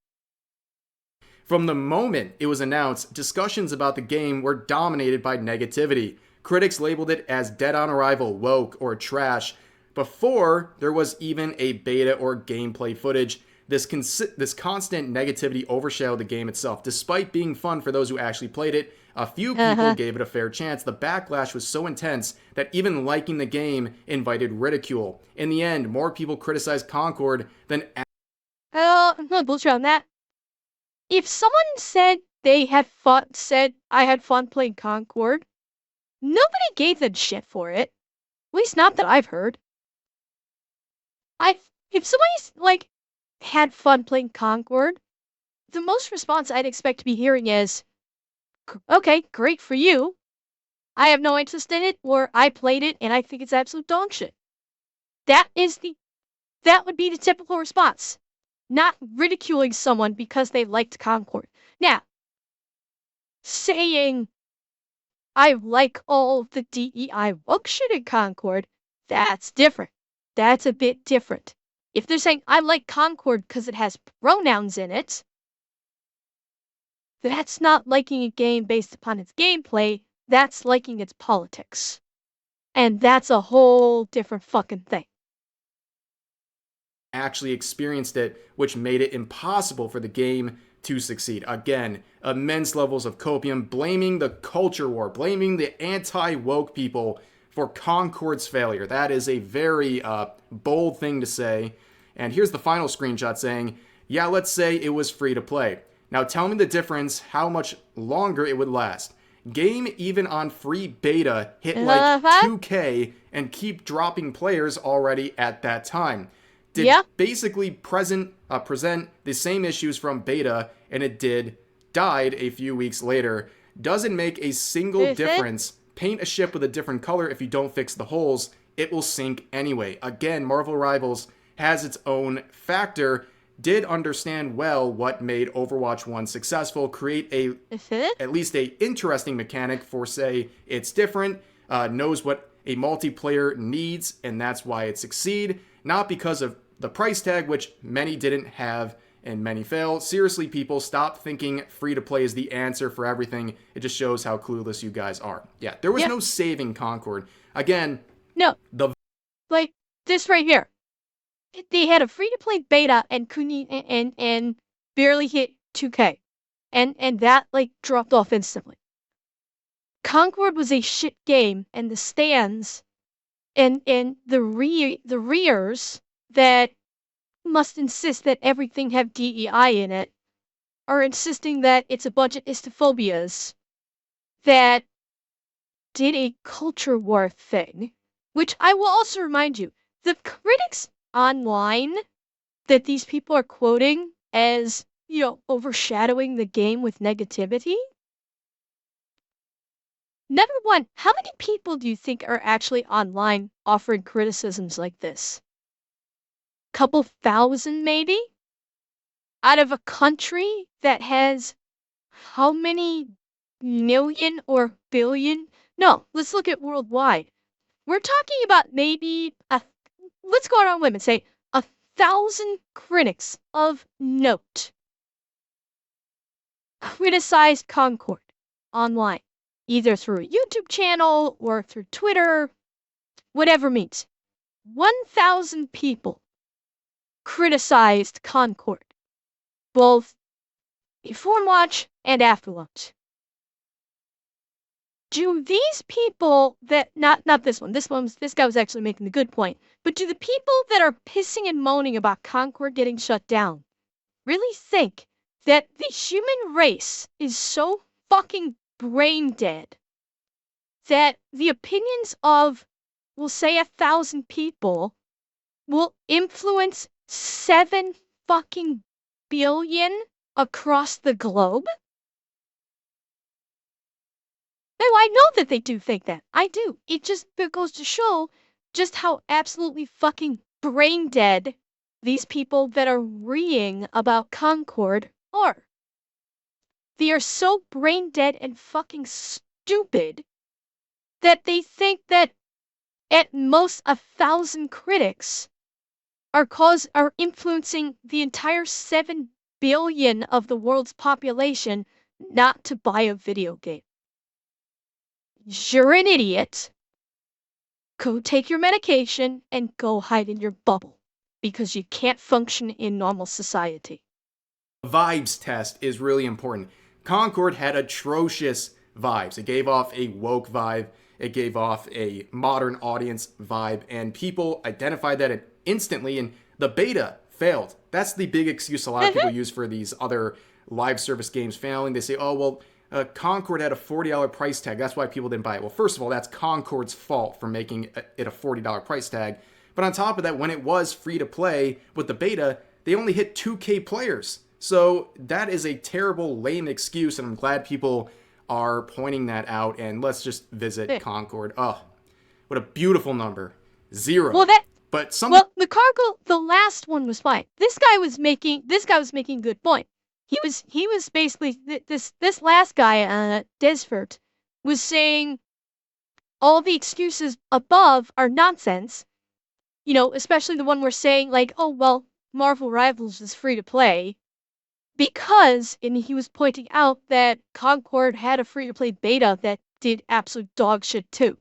From the moment it was announced, discussions about the game were dominated by negativity. Critics labeled it as dead on arrival, woke, or trash. before there was even a beta or gameplay footage. This constant negativity overshadowed the game itself. Despite being fun for those who actually played it, a few people gave it a fair chance. The backlash was so intense that even liking the game invited ridicule. In the end, more people criticized Concord than... No bullshit on that. If someone said they had fun, said I had fun playing Concord, nobody gave them shit for it. At least not that I've heard. If somebody's, like, had fun playing Concord, the most response I'd expect to be hearing is, okay, great for you. I have no interest in it, or I played it and I think it's absolute dog shit. That would be the typical response. Not ridiculing someone because they liked Concord. Now, saying I like all the DEI woke shit in Concord, that's different. That's a bit different. If they're saying I like Concord because it has pronouns in it, that's not liking a game based upon its gameplay, that's liking its politics. And that's a whole different fucking thing. Actually experienced it, which made it impossible for the game to succeed. Again, immense levels of copium, blaming the culture war, blaming the anti-woke people for Concord's failure. That is a very bold thing to say. And here's the final screenshot saying, yeah, let's say it was free to play. Now tell me the difference, how much longer it would last. Game even on free beta hit like 2K and keep dropping players already at that time. Did basically present the same issues from beta, and it died a few weeks later. Doesn't make a single difference. Paint a ship with a different color if you don't fix the holes. It will sink anyway. Again, Marvel Rivals has its own factor. Did understand well what made Overwatch 1 successful. Create at least a interesting mechanic for, say, it's different. Knows what a multiplayer needs, and that's why it succeed. Not because of the price tag, which many didn't have and many fail. Seriously, people, stop thinking free-to-play is the answer for everything. It just shows how clueless you guys are. Yeah, there was no saving Concord. Again, no. Like this right here. They had a free-to-play beta and couldn't and barely hit 2K. And that like dropped off instantly. Concord was a shit game, and the stands and the rears that must insist that everything have DEI in it are insisting that it's a bunch of istophobias that did a culture war thing, which I will also remind you, the critics online that these people are quoting as, you know, overshadowing the game with negativity. Number one, how many people do you think are actually online offering criticisms like this? Couple thousand, maybe? Out of a country that has how many million or billion? No, let's look at worldwide. We're talking about maybe let's go out on a limb and say 1,000 critics of note criticized Concord online, either through a YouTube channel or through Twitter, whatever means. 1,000 people criticized Concord, both before launch and after launch. Do these people that not this guy was actually making the good point, but do the people that are pissing and moaning about Concord getting shut down really think that the human race is so fucking brain dead that the opinions of, we'll say, 1,000 people will influence 7 fucking billion across the globe? No, I know that they do think that. I do. It just goes to show just how absolutely fucking brain dead these people that are reading about Concord are. They are so brain dead and fucking stupid that they think that at most 1,000 critics are influencing the entire 7 billion of the world's population not to buy a video game. You're an idiot. go take your medication and go hide in your bubble because you can't function in normal society. Vibes test is really important. Concord had atrocious vibes. It gave off a woke vibe, it gave off a modern audience vibe, and people identified that instantly, and the beta failed. That's the big excuse a lot of people use for these other live service games failing. They say, oh, well, Concord had a $40 price tag. That's why people didn't buy it. Well, first of all, that's Concord's fault for making it a $40 price tag. But on top of that, when it was free to play with the beta, they only hit 2K players. So that is a terrible, lame excuse, and I'm glad people are pointing that out. And let's just visit Concord. Oh, what a beautiful number. 0. Well, the last one was fine. This guy was making a good point. He was basically this last guy, Desfert, was saying all the excuses above are nonsense. You know, especially the one we're saying like, oh well, Marvel Rivals is free to play. Because, and he was pointing out that Concord had a free-to-play beta that did absolute dog shit too.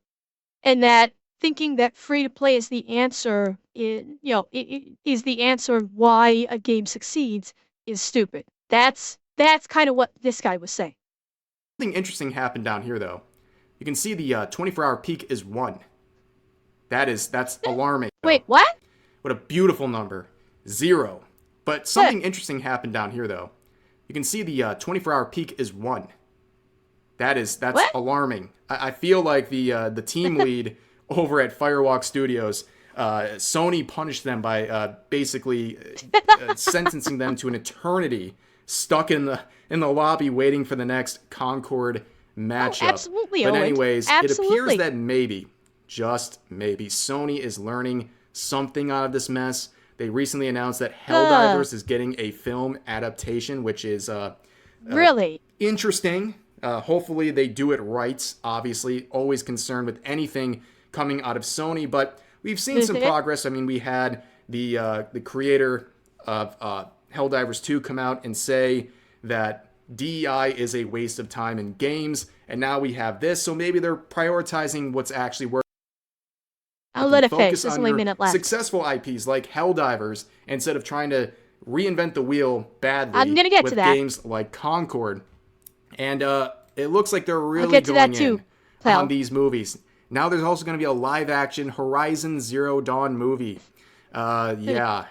And that thinking that free-to-play is the answer, is the answer why a game succeeds is stupid. That's kind of what this guy was saying. Something interesting happened down here, though. You can see the 24-hour peak is 1. That's alarming. Wait, what? What a beautiful number. 0. But something interesting happened down here, though. You can see the 24-hour peak is 1. That's what? alarming. I feel like the team lead over at Firewalk Studios, Sony punished them by basically sentencing them to an eternity stuck in the lobby waiting for the next Concord matchup. Oh, absolutely. But anyways, it appears that just maybe, Sony is learning something out of this mess. They recently announced that Helldivers is getting a film adaptation, which is really interesting. Hopefully they do it right. Obviously, always concerned with anything coming out of Sony, but we've seen some progress. I mean, we had the creator of Helldivers 2 come out and say that DEI is a waste of time in games, and now we have this. So maybe they're prioritizing what's actually working. I'll let it focus face. There's on only a your minute left. successful IPs like Helldivers instead of trying to reinvent the wheel badly. I'm gonna get with to that. games like Concord, and it looks like they're really going in on these movies. Now there's also going to be a live-action Horizon Zero Dawn movie. Yeah,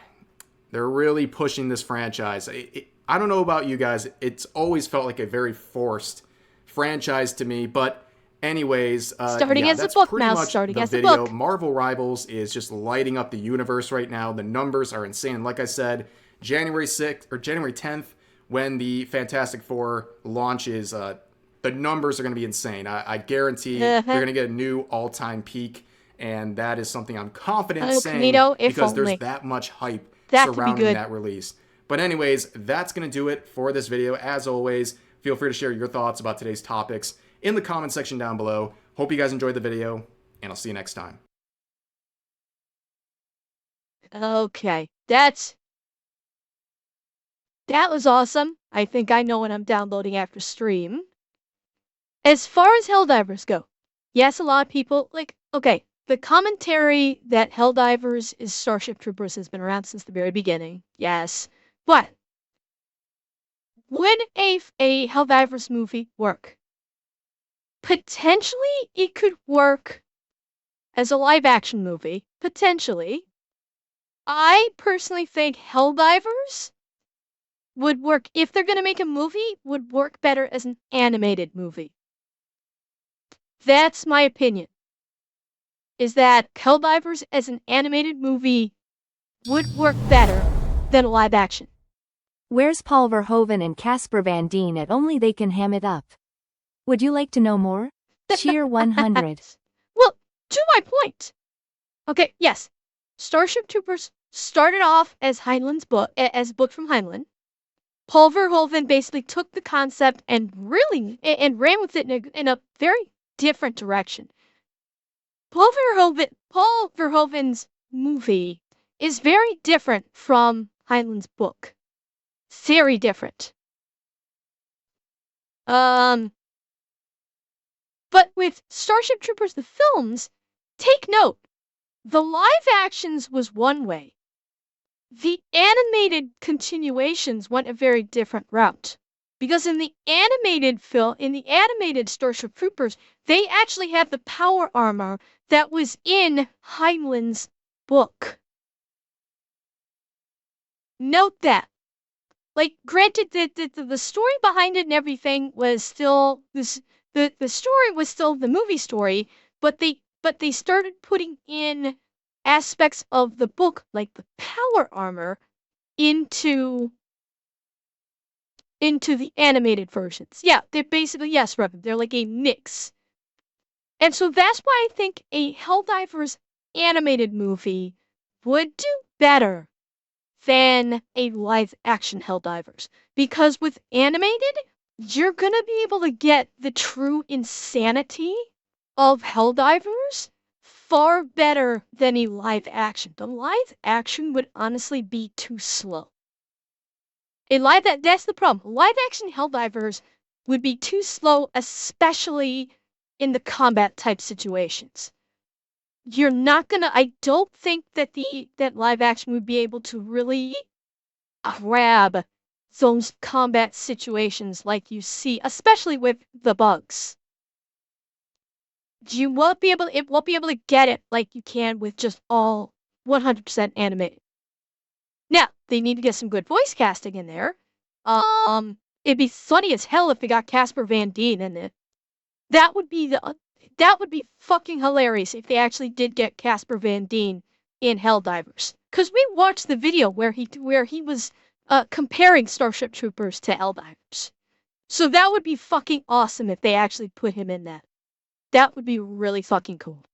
they're really pushing this franchise. I don't know about you guys. It's always felt like a very forced franchise to me, but. Anyways, starting as a book now. Starting as a book. Marvel Rivals is just lighting up the universe right now. The numbers are insane. Like I said, January 6th or January 10th, when the Fantastic Four launches, the numbers are going to be insane. I guarantee they're going to get a new all-time peak, and that is something I'm confident saying because there's that much hype surrounding that release. But anyways, that's going to do it for this video. As always, feel free to share your thoughts about today's topics in the comment section down below. Hope you guys enjoyed the video, and I'll see you next time. Okay, that was awesome. I think I know what I'm downloading after stream. As far as Helldivers go, yes, a lot of people, the commentary that Helldivers is Starship Troopers has been around since the very beginning, yes. But, would a Helldivers movie work? Potentially, it could work as a live-action movie. Potentially. I personally think Helldivers would work, if they're going to make a movie, would work better as an animated movie. That's my opinion. Is that Helldivers as an animated movie would work better than a live-action. Where's Paul Verhoeven and Casper Van Dien at Only They Can Ham It Up? Would you like to know more? Cheer 100. Well, to my point. Okay, yes. Starship Troopers started off as Heinlein's book, as a book from Heinlein. Paul Verhoeven basically took the concept and ran with it in a very different direction. Paul Verhoeven's movie is very different from Heinlein's book. Very different. But with Starship Troopers, the films, take note, the live actions was one way. The animated continuations went a very different route. Because in the animated Starship Troopers, they actually have the power armor that was in Heinlein's book. Note that. Like, granted that the story behind it and everything was still this, the story was still the movie story, but they started putting in aspects of the book, like the power armor, into the animated versions. Yeah, they're basically, yes, Revan, they're like a mix. And so that's why I think a Helldivers animated movie would do better than a live action Helldivers. Because with animated, you're gonna be able to get the true insanity of Helldivers far better than a live action. The live action would honestly be too slow. That's the problem. Live action Helldivers would be too slow, especially in the combat type situations. You're not gonna, I don't think that that live action would be able to really grab those combat situations like you see, especially with the bugs. It won't be able to get it like you can with just all 100% animated. Now, they need to get some good voice casting in there. It'd be funny as hell if they got Casper Van Dien in it. That would be fucking hilarious if they actually did get Casper Van Dien in Helldivers. Cause we watched the video where he was comparing Starship Troopers to Helldivers. So that would be fucking awesome if they actually put him in that. That would be really fucking cool.